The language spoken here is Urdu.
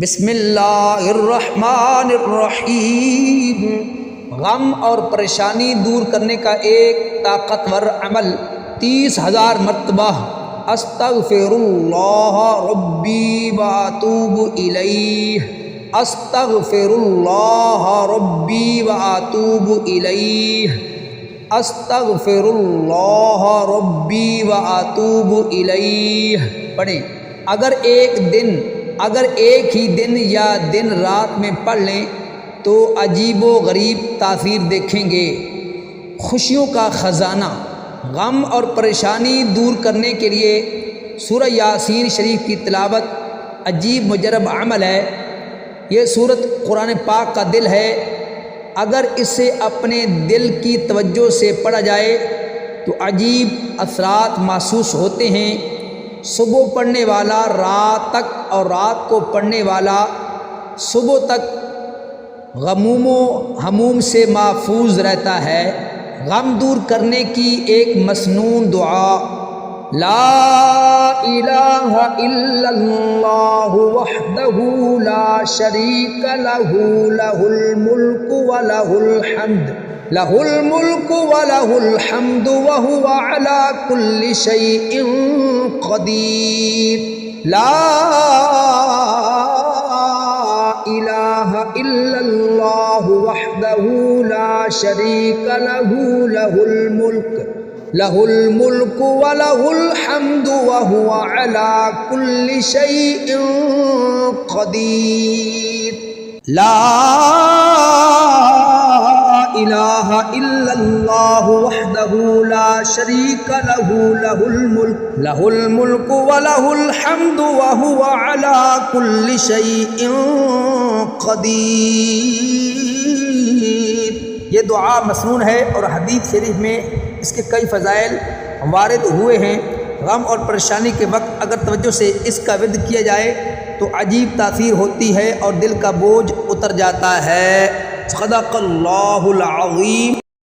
بسم اللہ الرحمن الرحیم۔ غم اور پریشانی دور کرنے کا ایک طاقتور عمل 30,000 مرتبہ استغفر اللہ ربی واتوب الیہ، استغفر اللہ ربی واتوب الیہ، استغفر اللہ ربی واتوب الیہ پڑھیں۔ اگر ایک ہی دن یا دن رات میں پڑھ لیں تو عجیب و غریب تاثیر دیکھیں گے۔ خوشیوں کا خزانہ۔ غم اور پریشانی دور کرنے کے لیے سورہ یاسین شریف کی تلاوت عجیب مجرب عمل ہے۔ یہ سورت قرآن پاک کا دل ہے۔ اگر اسے اپنے دل کی توجہ سے پڑھا جائے تو عجیب اثرات محسوس ہوتے ہیں۔ صبح پڑھنے والا رات تک اور رات کو پڑھنے والا صبح تک غموم و ہموم سے محفوظ رہتا ہے۔ غم دور کرنے کی ایک مسنون دعا: لا الہ الا اللہ وحدہ لا شریک لہ، لہ الملک ولہ الحمد، لہ الملک ولہ الحمد وہو علی کل شیء قدیر۔ لا الہ الا اللہ وحدہ لا شریک لہ، لہ الملک ولہ الحمد وہو علی کل شیء قدیر۔ لا الہ الا اللہ وحدہ لا شریک لہ، لہ الملک ولہ الحمد وہو علی کل شیء قدیر۔ یہ دعا مسنون ہے اور حدیث شریف میں اس کے کئی فضائل وارد ہوئے ہیں۔ غم اور پریشانی کے وقت اگر توجہ سے اس کا ورد کیا جائے تو عجیب تاثیر ہوتی ہے اور دل کا بوجھ اتر جاتا ہے۔ صدق اللہ العظیم۔